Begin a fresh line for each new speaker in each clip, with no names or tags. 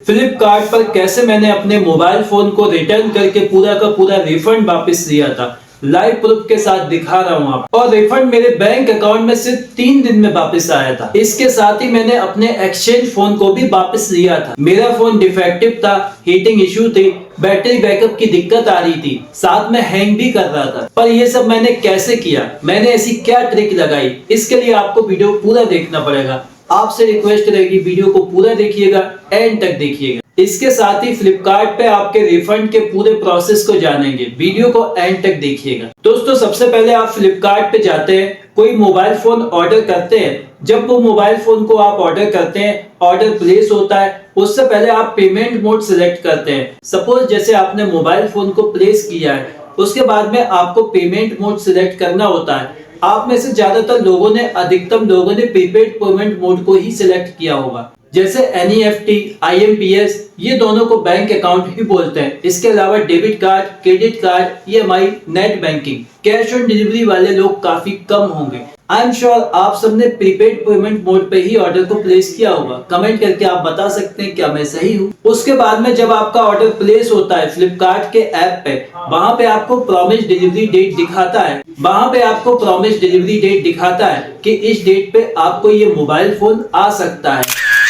फ्लिपकार्ट पर कैसे मैंने अपने मोबाइल फोन को रिटर्न करके पूरा का पूरा रिफंड वापस लिया था, लाइव प्रूफ के साथ दिखा रहा हूँ आप। और रिफंड मेरे बैंक अकाउंट में सिर्फ 3 दिन में वापस आया था। इसके साथ ही मैंने अपने एक्सचेंज फोन को भी वापस लिया था। मेरा फोन डिफेक्टिव था, हीटिंग इशू थी, बैटरी बैकअप की दिक्कत आ रही थी, साथ में हैंग भी कर रहा था। पर ये सब मैंने कैसे किया, मैंने ऐसी क्या ट्रिक लगाई, इसके लिए आपको वीडियो पूरा देखना पड़ेगा। आपसे रिक्वेस्ट रहेगी वीडियो को पूरा देखिएगा, एंड तक देखिएगा। इसके साथ ही फ्लिपकार्ट पे आपके रिफंड के पूरे प्रोसेस को जानेंगे, वीडियो को एंड तक देखिएगा। दोस्तों, सबसे पहले आप फ्लिपकार्ट पे जाते हैं, कोई मोबाइल फोन ऑर्डर करते हैं। जब वो मोबाइल फोन को आप ऑर्डर करते हैं, ऑर्डर प्लेस होता है, उससे पहले आप पेमेंट मोड सिलेक्ट करते हैं। सपोज जैसे आपने मोबाइल फोन को प्लेस किया है, उसके बाद में आपको पेमेंट मोड सिलेक्ट करना होता है। आप में से ज्यादातर लोगों ने, अधिकतम लोगों ने प्रीपेड पेमेंट मोड को ही सिलेक्ट किया होगा, जैसे NEFT, IMPS, ये दोनों को बैंक अकाउंट ही बोलते हैं। इसके अलावा debit card, credit card, EMI, net banking, cash on delivery वाले लोग काफी कम होंगे। आई एम श्योर आप सबने प्रीपेड पेमेंट मोड पे ही ऑर्डर को प्लेस किया होगा। कमेंट करके आप बता सकते हैं क्या मैं सही हूँ। उसके बाद में जब आपका ऑर्डर प्लेस होता है फ्लिपकार्ट के ऐप पे, वहाँ पे आपको प्रॉमिस डिलीवरी डेट दिखाता है। वहाँ पे आपको प्रॉमिस डिलीवरी डेट दिखाता है कि इस डेट पे आपको ये मोबाइल फोन आ सकता है।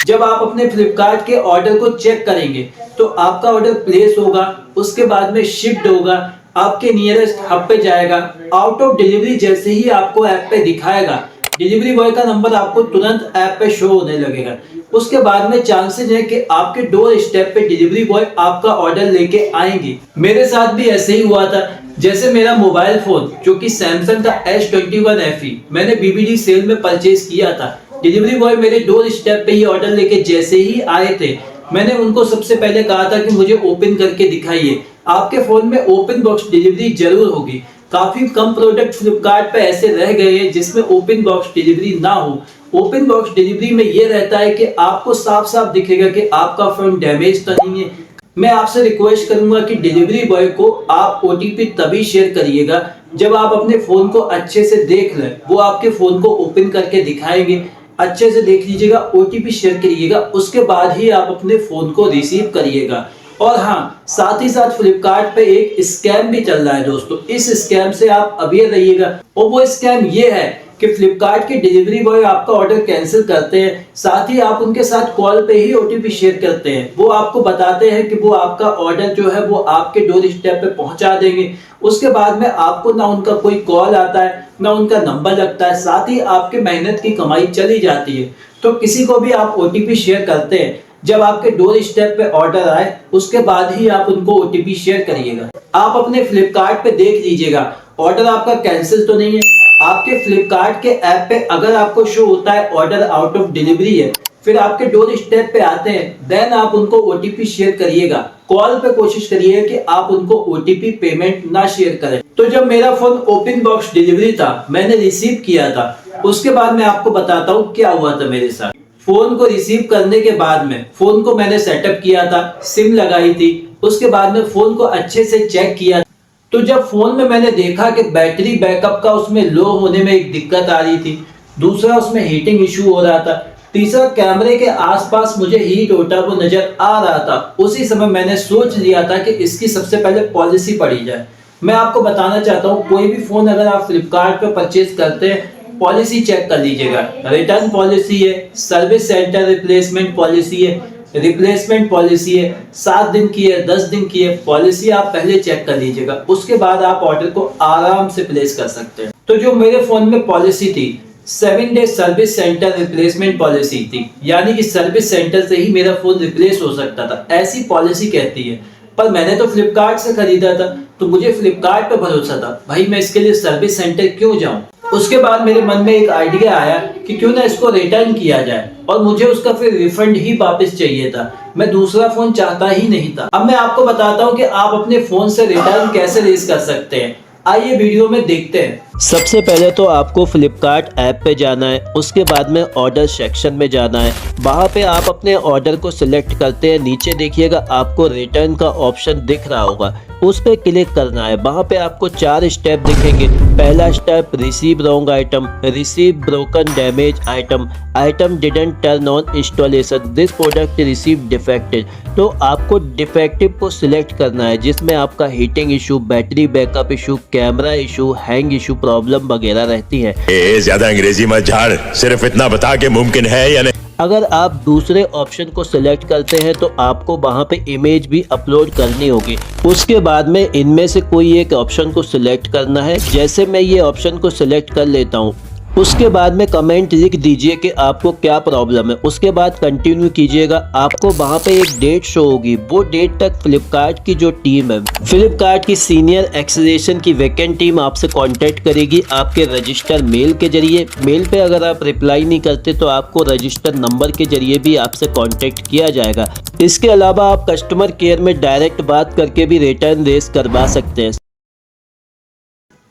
जब आप अपने फ्लिपकार्ट के ऑर्डर को चेक करेंगे तो आपका ऑर्डर प्लेस होगा, उसके बाद में शिफ्ट होगा, आपके नियरेस्ट हब पे जाएगा। आउट ऑफ डिलीवरी जैसे ही आपको ऐप पे दिखाएगा, डिलीवरी बॉय का नंबर आपको तुरंत ऐप पे शो होने लगेगा। उसके बाद में चांसेस है कि आपके डोर स्टेप पे डिलीवरी बॉय आपका ऑर्डर लेके आएंगे। मेरे साथ भी ऐसे ही हुआ था। जैसे मेरा मोबाइल फोन जो कि सैमसंग का S21 FE मैंने BBD सेल में परचेज किया था। डिलीवरी बॉय मेरे डोर स्टेप पे ही ऑर्डर लेके जैसे ही आए थे, मैंने उनको सबसे पहले कहा था कि मुझे ओपन करके दिखाइए। आपके फोन में ओपन बॉक्स डिलीवरी जरूर होगी। काफी कम प्रोडक्ट फ्लिपकार्ट पे ऐसे रह गए हैं जिसमें ओपन बॉक्स डिलीवरी ना हो। ओपन बॉक्स डिलीवरी में ये रहता है कि आपको साफ साफ दिखेगा कि आपका फोन डैमेज तो नहीं है। मैं आपसे रिक्वेस्ट करूंगा कि डिलीवरी बॉय को आप OTP तभी शेयर करिएगा जब आप अपने फोन को अच्छे से देख लें। वो आपके फोन को ओपन करके दिखाएंगे, अच्छे से देख लीजिएगा, OTP शेयर करिएगा, उसके बाद ही आप अपने फोन को रिसीव करिएगा। और हाँ, साथ ही साथ फ्लिपकार्ट पे एक स्कैम भी चल रहा है दोस्तों। इस स्कैम से आप अवेयर रहिएगा। और वो स्कैम ये है कि फ्लिपकार्ट के डिलीवरी बॉय आपका ऑर्डर कैंसिल करते हैं, साथ ही आप उनके साथ कॉल पे ही OTP शेयर करते हैं। वो आपको बताते हैं कि वो आपका ऑर्डर जो है वो आपके डोर स्टेप पे पहुंचा देंगे। उसके बाद में आपको ना उनका कोई कॉल आता है, ना उनका नंबर लगता है, साथ ही आपके मेहनत की कमाई चली जाती है। तो किसी को भी आप OTP शेयर करते हैं, जब आपके डोर स्टेप पे ऑर्डर आए उसके बाद ही आप उनको OTP शेयर करिएगा। आप अपने फ्लिपकार्ट पे देख लीजिएगा ऑर्डर आपका कैंसिल तो नहीं है। आपके फ्लिपकार्ट के ऐप पे अगर आपको शो होता है ऑर्डर आउट ऑफ डिलीवरी है, फिर आपके डोर स्टेप पे आते हैं, देन आप उनको OTP शेयर करिएगा। कॉल पे कोशिश करिए कि आप उनको OTP पेमेंट ना शेयर करें। तो जब मेरा फोन ओपन बॉक्स डिलीवरी था, मैंने रिसीव किया था, उसके बाद मैं आपको बताता हूँ क्या हुआ था मेरे साथ। फोन को रिसीव करने के बाद में फोन को मैंने सेटअप किया था, सिम लगाई थी, उसके बाद में फोन को अच्छे से चेक किया। तो जब फोन में मैंने देखा कि बैटरी बैकअप का उसमें लो होने में एक दिक्कत आ रही थी, दूसरा उसमें हीटिंग इशू हो रहा था, तीसरा कैमरे के आसपास मुझे हीट होता वो नजर आ रहा था, उसी समय मैंने सोच लिया था कि इसकी सबसे पहले पॉलिसी पढ़ी जाए। मैं आपको बताना चाहता हूँ, कोई भी फोन अगर आप फ्लिपकार्ट पे परचेज करते हैं, पॉलिसी चेक कर लीजिएगा। रिटर्न पॉलिसी है, सर्विस सेंटर रिप्लेसमेंट पॉलिसी है, रिप्लेसमेंट पॉलिसी है, 7 दिन की है, 10 दिन की है, पॉलिसी आप पहले चेक कर लीजिएगा। उसके बाद आप ऑर्डर को आराम से प्लेस कर सकते हैं। तो जो मेरे फोन में पॉलिसी थी, 7 day service centre replacement policy थी, यानी कि सर्विस सेंटर से ही मेरा फोन रिप्लेस हो सकता था, ऐसी पॉलिसी कहती है। पर मैंने तो फ्लिपकार्ट से खरीदा था, तो मुझे फ्लिपकार्ट पे भरोसा था, भाई मैं इसके लिए सर्विस सेंटर क्यों जाऊं। उसके बाद मेरे मन में एक आइडिया आया कि क्यों ना इसको रिटर्न किया जाए, और मुझे उसका फिर रिफंड ही वापस चाहिए था। मैं दूसरा फोन चाहता ही नहीं था। अब मैं आपको बताता हूँ कि आप अपने फोन से रिटर्न कैसे रेज कर सकते हैं। आइए वीडियो में देखते हैं।
सबसे पहले तो आपको फ्लिपकार्ट ऐप पे जाना है, उसके बाद में ऑर्डर सेक्शन में जाना है। वहाँ पे आप अपने ऑर्डर को सिलेक्ट करते हैं, नीचे देखिएगा आपको रिटर्न का ऑप्शन दिख रहा होगा, उस पर क्लिक करना है। वहाँ पे आपको 4 स्टेप दिखेंगे। पहला step, receive wrong item, receive broken damage item, item didn't turn on installation, this product receive defected. तो आपको डिफेक्टिव को सिलेक्ट करना है, जिसमें आपका heating issue, battery backup issue, camera issue, hang issue problem वगैरह रहती है।
ज्यादा अंग्रेजी मत झाड़, सिर्फ इतना बता के मुमकिन है या नहीं।
अगर आप दूसरे ऑप्शन को सिलेक्ट करते हैं तो आपको वहां पे इमेज भी अपलोड करनी होगी। उसके बाद में इनमें से कोई एक ऑप्शन को सिलेक्ट करना है। जैसे मैं ये ऑप्शन को सिलेक्ट कर लेता हूँ, उसके बाद में कमेंट लिख दीजिए कि आपको क्या प्रॉब्लम है। उसके बाद कंटिन्यू कीजिएगा। आपको वहां पे एक डेट शो होगी, वो डेट तक फ्लिपकार्ट की जो टीम है, फ्लिपकार्ट की सीनियर एक्सेलेरेशन की वैकेंट टीम आपसे कांटेक्ट करेगी आपके रजिस्टर मेल के जरिए। मेल पे अगर आप रिप्लाई नहीं करते तो आपको रजिस्टर नंबर के जरिए भी आपसे कांटेक्ट किया जाएगा। इसके अलावा आप कस्टमर केयर में डायरेक्ट बात करके भी रिटर्न रेस करवा सकते हैं।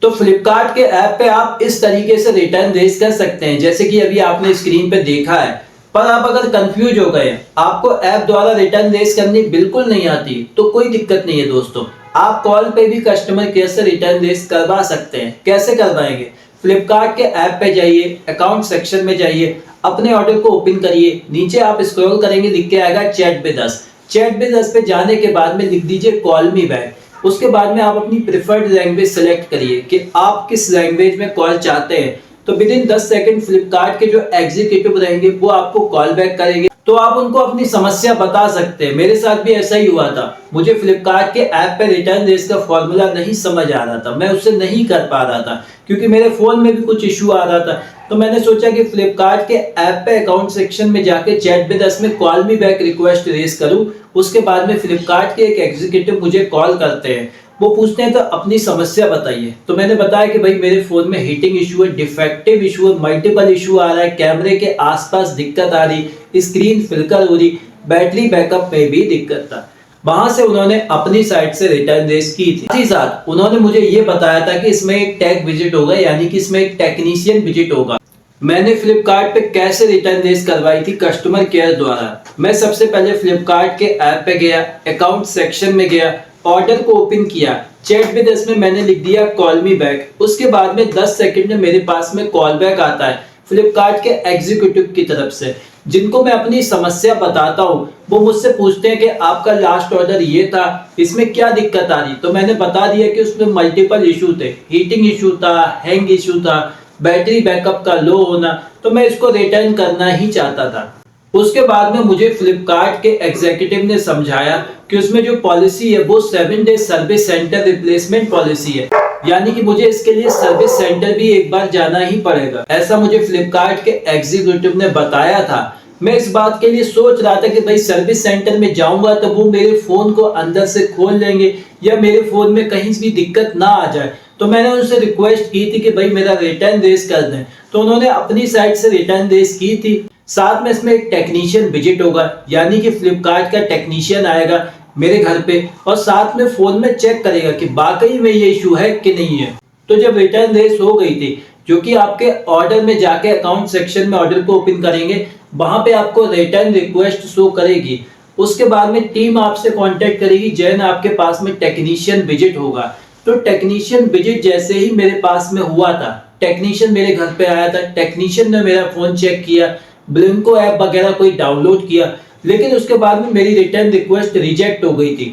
तो फ्लिपकार्ट के ऐप पे आप इस तरीके से रिटर्न रेज कर सकते हैं, जैसे कि अभी आपने स्क्रीन पे देखा है। पर आप अगर कंफ्यूज हो गए, आपको ऐप द्वारा रिटर्न रेज करनी बिल्कुल नहीं आती, तो कोई दिक्कत नहीं है दोस्तों। आप कॉल पे भी कस्टमर केयर से रिटर्न रेज करवा सकते हैं। कैसे करवाएंगे? फ्लिपकार्ट के ऐप पे जाइए, अकाउंट सेक्शन में जाइए, अपने ऑर्डर को ओपन करिए। नीचे आप स्क्रॉल करेंगे, लिख के आएगा chat with us. Chat with us पे जाने के बाद में लिख दीजिए कॉल मी बैक। उसके बाद में आप अपनी प्रिफर्ड लैंग्वेज सेलेक्ट करिए कि आप किस लैंग्वेज में कॉल चाहते हैं। तो विद इन 10 सेकंड फ्लिपकार्ट के जो एग्जीक्यूटिव रहेंगे वो आपको कॉल बैक करेंगे, तो आप उनको अपनी समस्या बता सकते हैं। मेरे साथ भी ऐसा ही हुआ था। मुझे फ्लिपकार्ट के ऐप पे रिटर्न रेस का फॉर्मूला नहीं समझ आ रहा था, मैं उससे नहीं कर पा रहा था क्योंकि मेरे फोन में भी कुछ इशू आ रहा था। तो मैंने सोचा कि फ्लिपकार्ट के ऐप पे अकाउंट सेक्शन में जाके चैट विद अस में call me back request raise करूं। उसके बाद में फ्लिपकार्ट के एक एग्जीक्यूटिव मुझे कॉल करते हैं, वो पूछते हैं तो अपनी समस्या बताइए। तो मैंने बताया कि भाई मेरे फोन में हीटिंग इशू है, डिफेक्टिव इशू है, मल्टीपल इशू आ रहा है, कैमरे के आसपास दिक्कत आ रही, स्क्रीन फ्लिकर हो रही, बैटरी बैकअप में भी दिक्कत था। वहां से उन्होंने अपनी साइट से रिटर्न रेस की थी। साथ ही साथ उन्होंने मुझे ये बताया था कि इसमें एक टेक विजिट होगा, यानी कि इसमें एक टेक्नीशियन विजिट होगा। मैंने फ्लिपकार्ट पे कैसे रिटर्न रेस करवाई थी कस्टमर केयर द्वारा। मैं सबसे पहले फ्लिपकार्ट के ऐप पे गया, अकाउंट सेक्शन में गया, ऑर्डर को ओपन किया, चैट विद अस में मैंने लिख दिया कॉल मी बैक। उसके बाद में 10 सेकंड में मेरे पास में कॉल बैक आता है फ्लिपकार्ट के एग्जीक्यूटिव की तरफ से, जिनको मैं अपनी समस्या बताता हूँ। वो मुझसे पूछते हैं कि आपका लास्ट ऑर्डर ये था, इसमें क्या दिक्कत आ रही। तो मैंने बता दिया कि उसमें मल्टीपल इशू थे, हीटिंग इशू था, हैंग इशू था, बैटरी बैकअप का लो होना, तो मैं इसको रिटर्न करना ही चाहता था। उसके बाद में मुझे फ्लिपकार्ट के एग्जीक्यूटिव ने समझाया कि उसमें जो पॉलिसी है वो 7 day service centre replacement policy है, यानी कि मुझे इसके लिए सर्विस सेंटर भी एक बार जाना ही पड़ेगा। ऐसा मुझे फ्लिपकार्ट के एग्जीक्यूटिव ने बताया था। मैं इस बात के लिए सोच रहा था कि भाई सर्विस सेंटर में जाऊंगा तो वो मेरे फोन को अंदर से खोल लेंगे या मेरे फोन में कहीं भी दिक्कत ना आ जाए। तो मैंने उनसे रिक्वेस्ट की थी कि भाई मेरा रिटर्न रेस कर दें, तो उन्होंने अपनी साइट से रिटर्न रेस की थी। साथ में इसमें एक टेक्नीशियन विजिट होगा, यानी कि फ्लिपकार्ट का टेक्नीशियन आएगा मेरे घर पे और साथ में फोन में चेक करेगा कि वाकई में ये इशू है कि नहीं है। तो जब रिटर्न रेस हो गई थी, जो कि आपके ऑर्डर में जाके अकाउंट सेक्शन में ऑर्डर को ओपन करेंगे, वहां पे आपको रिटर्न रिक्वेस्ट शो करेगी। उसके बाद में टीम आपसे कांटेक्ट करेगी, जैन आपके पास में टेक्नीशियन विजिट होगा। तो टेक्नीशियन विजिट जैसे ही मेरे पास में हुआ था, टेक्नीशियन मेरे घर पे आया था, टेक्नीशियन ने मेरा फोन चेक किया, ब्लिंको ऐप वगैरह कोई डाउनलोड किया, लेकिन उसके बाद में मेरी रिटर्न रिक्वेस्ट रिजेक्ट हो गई थी,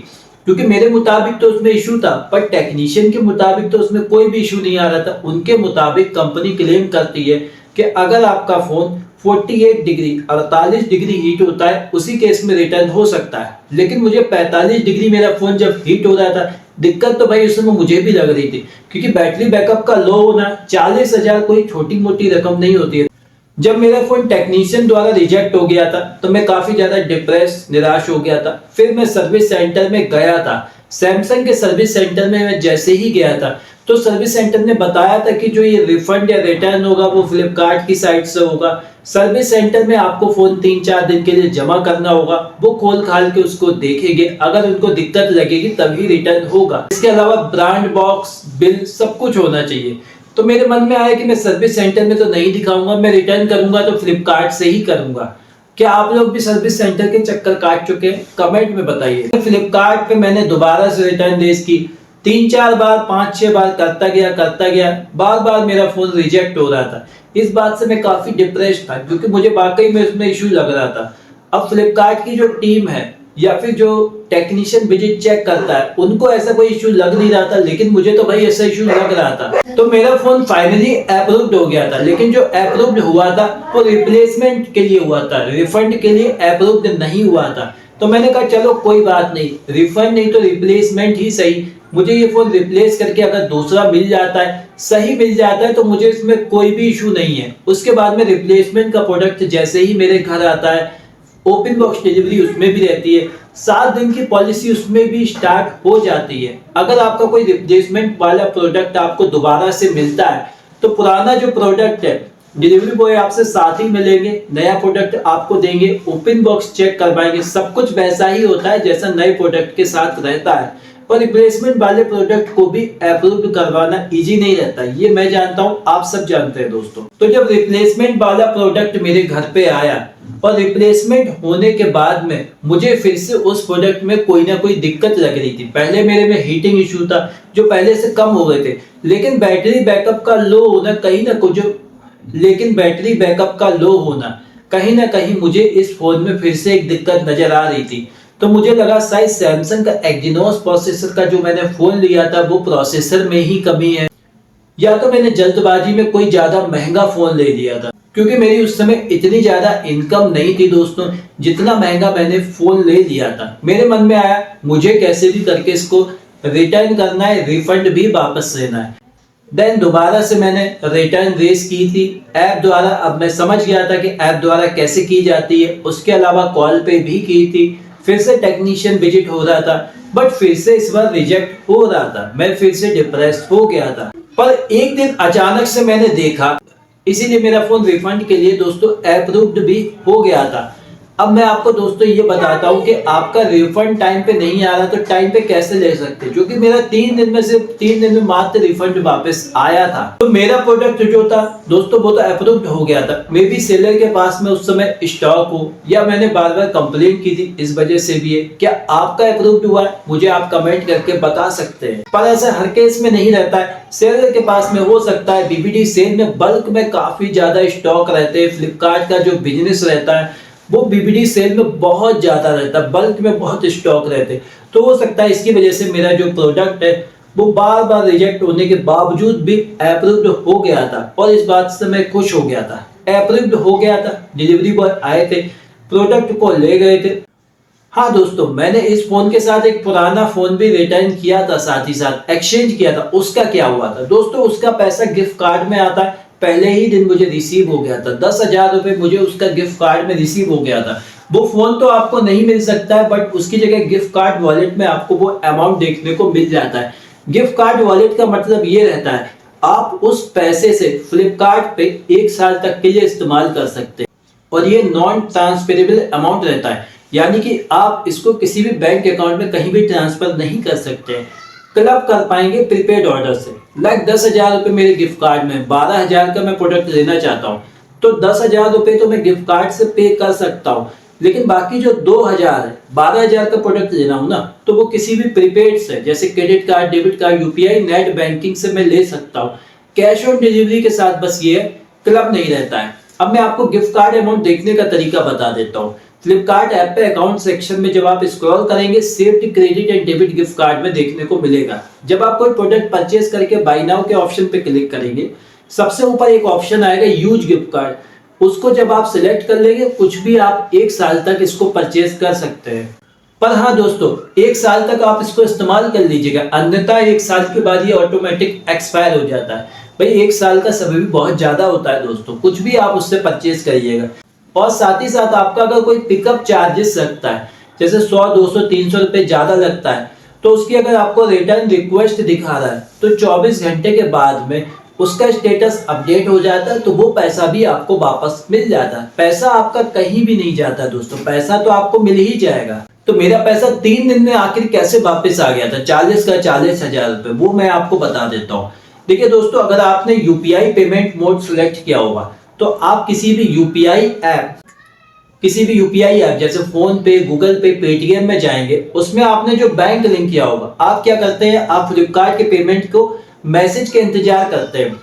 क्योंकि मेरे मुताबिक तो उसमें इशू था, पर टेक्नीशियन के मुताबिक तो उसमें कोई भी इशू नहीं आ रहा था। उनके मुताबिक कंपनी क्लेम करती है कि अगर आपका फोन 48 डिग्री 48 डिग्री हीट होता है, उसी केस में रिटर्न हो सकता है। लेकिन मुझे 45 डिग्री मेरा फोन जब हीट हो रहा था, दिक्कत तो भाई उसमें मुझे भी लग रही थी, क्योंकि बैटरी बैकअप का लो होना 40,000 कोई छोटी मोटी रकम नहीं होती है। जब मेरा फोन टेक्नीशियन द्वारा रिजेक्ट हो गया था तो मैं काफी ज्यादा डिप्रेस, निराश हो गया था। फिर मैं सर्विस सेंटर में गया था। सैमसंग के सर्विस सेंटर में मैं जैसे ही गया था तो सर्विस सेंटर ने बताया था कि जो ये रिफंड या रिटर्न होगा वो फ्लिपकार्ट की साइट से होगा। सर्विस सेंटर में आपको फोन 3-4 दिन के लिए जमा करना होगा, वो खोल खाल के उसको देखेंगे, अगर उनको दिक्कत लगेगी तभी रिटर्न होगा। इसके अलावा ब्रांड बॉक्स, बिल सब कुछ होना चाहिए। तो मेरे मन में आया कि मैं सर्विस सेंटर में तो नहीं दिखाऊंगा, मैं रिटर्न करूंगा तो फ्लिपकार्ट से ही करूंगा। क्या आप लोग भी सर्विस सेंटर के चक्कर काट चुके हैं? कमेंट में बताइए। फ्लिपकार्ट पे मैंने दोबारा से रिटर्न रेस की, 3-4 बार 5-6 बार करता गया, बार बार मेरा फोन रिजेक्ट हो रहा था। इस बात से मैं काफी डिप्रेस था, क्योंकि मुझे वाकई में उसमें इशू लग रहा था। अब फ्लिपकार्ट की जो टीम है या फिर जो टेक्नीशियन विजिट चेक करता है उनको ऐसा कोई इशू लग नहीं रहा था, लेकिन मुझे तो भाई ऐसा इशू लग रहा था। तो मेरा फोन फाइनली अप्रूव्ड हो गया था, लेकिन जो अप्रूव्ड हुआ था वो रिप्लेसमेंट के लिए हुआ था, रिफंड के लिए अप्रूव्ड नहीं हुआ था। तो मैंने कहा चलो कोई बात नहीं, रिफंड नहीं तो रिप्लेसमेंट ही सही, मुझे ये फोन रिप्लेस करके अगर दूसरा मिल जाता है, सही मिल जाता है, तो मुझे इसमें कोई भी इशू नहीं है। उसके बाद में रिप्लेसमेंट का प्रोडक्ट जैसे ही मेरे घर आता है, ओपन बॉक्स डिलीवरी उसमें भी रहती है, 7 दिन की पॉलिसी उसमें भी स्टार्ट हो जाती है। अगर आपका कोई रिप्लेसमेंट वाला प्रोडक्ट आपको दोबारा से मिलता है तो पुराना जो प्रोडक्ट है डिलीवरी बॉय आपसे साथ ही मिलेंगे, नया प्रोडक्ट आपको देंगे, ओपन बॉक्स चेक करवाएंगे, सब कुछ वैसा ही होता है जैसा नए प्रोडक्ट के साथ रहता है। और रिप्लेसमेंट वाले प्रोडक्ट को भी अप्रूव करवाना इजी नहीं रहता, ये मैं जानता हूँ, आप सब जानते हैं दोस्तों। तो जब रिप्लेसमेंट वाला प्रोडक्ट मेरे घर पे आया और रिप्लेसमेंट होने के बाद में मुझे फिर से उस प्रोडक्ट में कोई ना कोई दिक्कत लग रही थी। पहले मेरे में हीटिंग इशू था जो पहले से कम हो गए थे, लेकिन बैटरी बैकअप का लो होना कहीं ना कहीं मुझे इस फोन में फिर से एक दिक्कत नजर आ रही थी। तो मुझे लगा शायद सैमसंग का एक्जिनोस प्रोसेसर का जो मैंने फोन लिया था वो प्रोसेसर में ही कमी है, या तो मैंने जल्दबाजी में कोई ज्यादा महंगा फोन ले लिया था, क्योंकि मेरी उस समय इतनी ज्यादा इनकम नहीं थी दोस्तों जितना महंगा मैंने फोन ले लिया था। मेरे मन में आया मुझे कैसे भी करके इसको रिटर्न करना है, रिफंड भी वापस लेना है। देन दोबारा से मैंने रिटर्न रेस की थी ऐप द्वारा। अब मैं समझ गया था कि ऐप द्वारा कैसे की जाती है, उसके अलावा कॉल पे भी की थी, फिर से टेक्नीशियन विजिट हो रहा था, बट फिर से इस बार रिजेक्ट हो रहा था। मैं फिर से डिप्रेस हो गया था। पर एक दिन अचानक से मैंने देखा, इसीलिए मेरा फोन रिफंड के लिए दोस्तों अप्रूव्ड भी हो गया था। अब मैं आपको दोस्तों ये बताता हूँ कि आपका रिफंड टाइम पे नहीं आ रहा तो टाइम पे कैसे ले सकते, जो कि मेरा 3 दिन में सिर्फ 3 दिन में मात्र रिफंड वापस आया था। तो मेरा प्रोडक्ट जो था दोस्तों वो तो अप्रूव्ड हो गया था, मे बी सेलर के पास में उस समय स्टॉक हो, या मैंने बार बार कंप्लेंट की थी इस वजह से भी है। क्या आपका अप्रूव्ड हुआ है मुझे आप कमेंट करके बता सकते हैं। पर ऐसा हर केस में नहीं रहता है, सेलर के पास में हो सकता है बीबीडी सेल में बल्क में काफी ज्यादा स्टॉक रहते हैं। फ्लिपकार्ट का जो बिजनेस रहता है वो बीबीडी सेल में बहुत ज्यादा रहता है, बल्क में बहुत स्टॉक रहते, तो हो सकता है इसकी वजह से मेरा जो प्रोडक्ट है वो बार बार रिजेक्ट होने के बावजूद भी अप्रूव्ड हो गया था। और इस बात से मैं खुश हो गया था, अप्रूव्ड हो गया था, डिलीवरी बॉय आए थे, प्रोडक्ट को ले गए थे। हाँ दोस्तों, मैंने इस फोन के साथ एक पुराना फोन भी रिटर्न किया था, साथ ही साथ एक्सचेंज किया था। उसका क्या हुआ था दोस्तों, उसका पैसा गिफ्ट कार्ड में आता है, पहले ही दिन मुझे रिसीव हो गया था। 10,000 रुपए मुझे उसका गिफ्ट कार्ड में रिसीव हो गया था। वो फोन तो आपको नहीं मिल सकता है, बट उसकी जगह गिफ्ट कार्ड वॉलेट में आपको वो अमाउंट देखने को मिल जाता है। गिफ्ट कार्ड वॉलेट का मतलब ये रहता है आप उस पैसे से फ्लिपकार्ट पे 1 साल तक के लिए इस्तेमाल कर सकते हैं, और ये नॉन ट्रांसफरेबल अमाउंट रहता है, यानी कि आप इसको किसी भी बैंक अकाउंट में कहीं भी ट्रांसफर नहीं कर सकते, क्लब कर पाएंगे प्रीपेड ऑर्डर से। लाइक 10,000 रुपए मेरे गिफ्ट कार्ड में, 12,000 का मैं प्रोडक्ट लेना चाहता हूँ तो 10,000 रुपए तो मैं गिफ्ट कार्ड से पे कर सकता हूँ, लेकिन बाकी जो 2,000 है, 12,000 का प्रोडक्ट लेना हूँ ना, तो वो किसी भी प्रीपेड से, जैसे credit card, debit card, UPI, net banking से मैं ले सकता हूँ। कैश ऑन डिलीवरी के साथ बस ये क्लब नहीं रहता है। अब मैं आपको गिफ्ट कार्ड अमाउंट देखने का तरीका बता देता हूँ। फ्लिपकार्ट ऐप पे अकाउंट सेक्शन में जब आप स्क्रॉल करेंगे, saved credit and debit gift card में देखने को मिलेगा। जब आप कोई प्रोडक्ट परचेज करके बाय नाउ के ऑप्शन पे क्लिक करेंगे, सबसे ऊपर एक ऑप्शन आएगा यूज गिफ्ट कार्ड, उसको जब आप सिलेक्ट कर लेंगे, कुछ भी आप 1 साल तक इसको परचेज कर सकते हैं। पर हाँ दोस्तों, 1 साल तक आप इसको इस्तेमाल कर लीजिएगा, अन्यथा 1 साल के बाद ये ऑटोमेटिक एक्सपायर हो जाता है। भाई 1 साल का समय भी बहुत ज्यादा होता है दोस्तों, कुछ भी आप उससे परचेज करिएगा। और साथ ही साथ आपका अगर कोई पिकअप चार्जेस लगता है, जैसे 100, 200, 300 रुपए ज्यादा लगता है, तो उसकी अगर आपको रिटर्न रिक्वेस्ट दिखा रहा है तो 24 घंटे के बाद में उसका स्टेटस अपडेट हो जाता है, तो वो पैसा भी आपको वापस मिल जाता है। पैसा आपका कहीं भी नहीं जाता दोस्तों, पैसा तो आपको मिल ही जाएगा। तो मेरा पैसा 3 दिन में आखिर कैसे वापस आ गया था, 40 का 40,000 रुपए, वो मैं आपको बता देता हूँ। देखिए दोस्तों, अगर आपने यूपीआई पेमेंट मोड सिलेक्ट किया होगा तो आप किसी भी यूपीआई ऐप जैसे फोन पे, गूगल पे, पेटीएम में जाएंगे, उसमें आपने जो बैंक लिंक किया होगा, आप क्या करते हैं, आप फ्लिपकार्ट के पेमेंट को मैसेज के इंतजार करते हैं।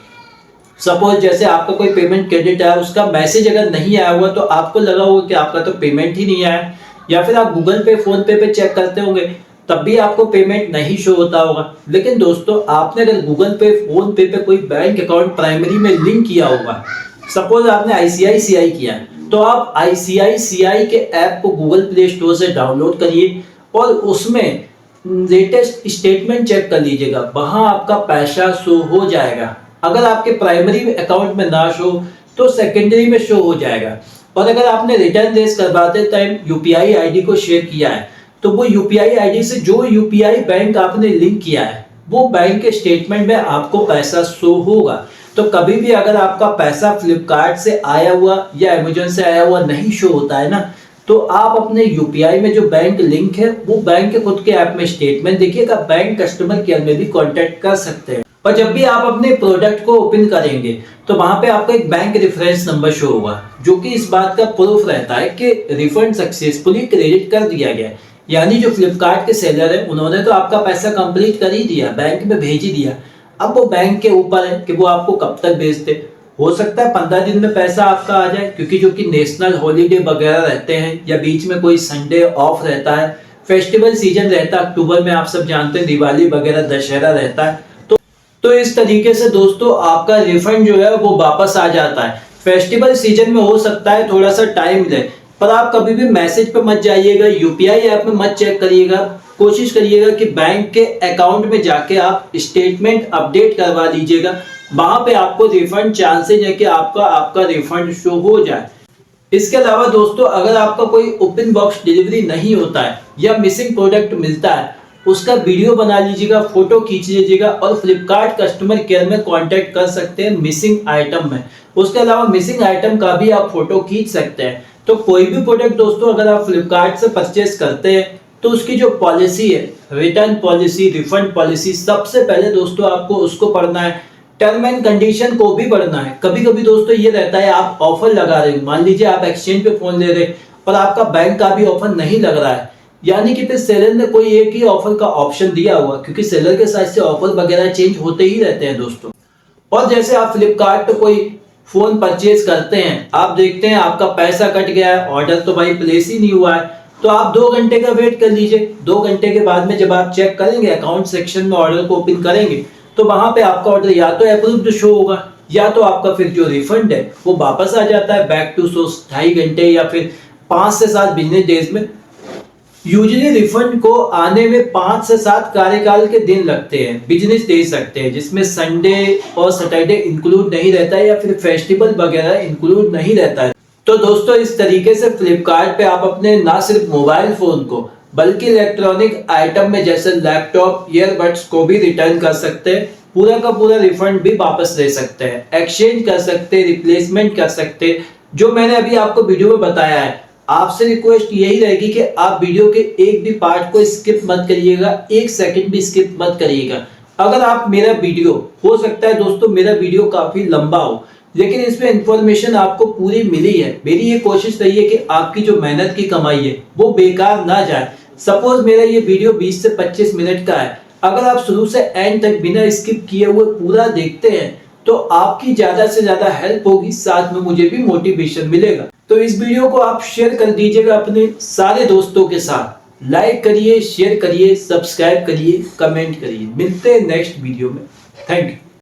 सपोज जैसे आपका कोई पेमेंट क्रेडिट आया, उसका मैसेज अगर नहीं आया हुआ तो आपको लगा होगा कि आपका तो पेमेंट ही नहीं आया, या फिर आप गूगल पे, फोन पे चेक करते होंगे, तब भी आपको पेमेंट नहीं शो होता होगा। लेकिन दोस्तों, आपने अगर गूगल पे, फोन पे कोई बैंक अकाउंट प्राइमरी में लिंक किया होगा, सपोज आपने आईसीआईसीआई किया है, तो आप आईसीआईसीआई के ऐप को गूगल प्ले स्टोर से डाउनलोड करिए और उसमें लेटेस्ट स्टेटमेंट चेक कर लीजिएगा, वहां आपका पैसा शो हो जाएगा। अगर आपके प्राइमरी अकाउंट में ना शो तो सेकेंडरी में शो हो जाएगा। और अगर आपने रिटर्न रेज करवाते टाइम यूपीआई आईडी को शेयर किया है, तो वो यूपीआई आईडी से जो यूपीआई बैंक आपने लिंक किया है, वो बैंक के स्टेटमेंट में आपको पैसा शो होगा। तो कभी भी अगर आपका पैसा फ्लिपकार्ट से आया हुआ या अमेजोन से आया हुआ नहीं शो होता है ना, तो आप अपने यूपीआई में जो बैंक लिंक है, वो बैंक के खुद के ऐप में स्टेटमेंट देखिएगा, बैंक कस्टमर केयर में भी कांटेक्ट कर सकते हैं। और जब भी आप अपने प्रोडक्ट को ओपन करेंगे, तो वहां पे आपको एक बैंक रेफरेंस नंबर शो होगा, जो कि इस बात का प्रूफ रहता है कि रिफंड सक्सेसफुली क्रेडिट कर दिया गया है। यानी जो फ्लिपकार्ट के सेलर है, उन्होंने तो आपका पैसा कंप्लीट कर ही दिया, बैंक में भेज ही दिया। अब वो बैंक के ऊपर है कि वो आपको कब तक भेजते। हो सकता है 15 दिन में पैसा आपका आ जाए, क्योंकि जो कि नेशनल हॉलीडे वगैरह रहते हैं, या बीच में कोई संडे ऑफ रहता है, फेस्टिवल सीजन रहता है अक्टूबर में, आप सब जानते हैं दिवाली वगैरह, दशहरा रहता है। तो इस तरीके से दोस्तों आपका रिफंड जो है वो वापस आ जाता है। फेस्टिवल सीजन में हो सकता है थोड़ा सा टाइम ले, पर आप कभी भी मैसेज पे मत जाइएगा, यूपीआई ऐप में मत चेक करिएगा। कोशिश करिएगा कि बैंक के अकाउंट में जाके आप स्टेटमेंट अपडेट करवा लीजिएगा, वहां पे आपको रिफंड चांसेस है कि आपका रिफंड शो हो जाए। इसके अलावा दोस्तों, अगर आपका कोई ओपन बॉक्स डिलीवरी नहीं होता है या मिसिंग प्रोडक्ट मिलता है, उसका वीडियो बना लीजिएगा, फोटो खींच लीजिएगा और फ्लिपकार्ट कस्टमर केयर में कांटेक्ट कर सकते हैं मिसिंग आइटम में। उसके अलावा मिसिंग आइटम का भी आप फोटो खींच सकते हैं। तो कोई भी प्रोडक्ट दोस्तों अगर आप फ्लिपकार्ट से परचेस करते हैं, तो उसकी जो पॉलिसी है, रिटर्न पॉलिसी, रिफंड पॉलिसी, सबसे पहले दोस्तों आपको उसको पढ़ना है। टर्म एंड कंडीशन को भी पढ़ना है। कभी कभी दोस्तों ये रहता है, आप ऑफर लगा रहे हैं, मान लीजिए आप एक्सचेंज पे फोन ले रहे हैं और आपका बैंक का भी ऑफर नहीं लग रहा है, यानी कि फिर सेलर ने कोई एक ही ऑफर का ऑप्शन दिया हुआ, क्योंकि सेलर के साथ से ऑफर वगैरह चेंज होते ही रहते हैं दोस्तों। और जैसे आप फ्लिपकार्ट पे कोई फोन परचेज करते हैं, आप देखते हैं आपका पैसा कट गया है, ऑर्डर तो भाई प्लेस ही नहीं हुआ है, तो आप 2 घंटे का वेट कर लीजिए। 2 घंटे के बाद में जब आप चेक करेंगे, अकाउंट सेक्शन में ऑर्डर को ओपन करेंगे, तो वहां पे आपका ऑर्डर या तो अप्रूव्ड शो होगा, या तो आपका फिर जो रिफंड है वो वापस आ जाता है बैक टू सोर्स 2.5 घंटे या फिर 5 से 7 बिजनेस डेज में। यूजुअली रिफंड को आने में 5 से 7 कार्यकाल के दिन लगते हैं, बिजनेस दे सकते हैं, जिसमें संडे और सैटरडे इंक्लूड नहीं रहता है या फिर फेस्टिवल वगैरह इंक्लूड नहीं रहता है। तो दोस्तों इस तरीके से फ्लिपकार्ट पे आप अपने ना सिर्फ मोबाइल फोन को, बल्कि इलेक्ट्रॉनिक आइटम में जैसे लैपटॉप, ईयरबड्स को भी रिटर्न कर सकते हैं, पूरा का पूरा रिफंड भी वापस ले सकते हैं, एक्सचेंज कर सकते हैं, रिप्लेसमेंट कर सकते हैं, जो मैंने अभी आपको वीडियो में बताया है। आपसे रिक्वेस्ट यही रहेगी कि आप वीडियो के एक भी पार्ट को स्किप मत करिएगा, 1 सेकंड भी स्किप मत करिएगा। अगर आप मेरा वीडियो, हो सकता है दोस्तों मेरा वीडियो काफी लंबा हो, लेकिन इसमें इंफॉर्मेशन आपको पूरी मिली है, मेरी ये कोशिश रही है कि आपकी जो मेहनत की कमाई है वो बेकार ना जाए। सपोज मेरा ये वीडियो 20 से 25 मिनट का है, अगर आप शुरू से एंड तक बिना स्किप किए हुए पूरा देखते हैं, तो आपकी ज्यादा से ज्यादा हेल्प होगी, साथ में मुझे भी मोटिवेशन मिलेगा। तो इस वीडियो को आप शेयर कर दीजिएगा अपने सारे दोस्तों के साथ, लाइक करिए, शेयर करिए, सब्सक्राइब करिए, कमेंट करिए। मिलते हैं नेक्स्ट वीडियो में। Thank you.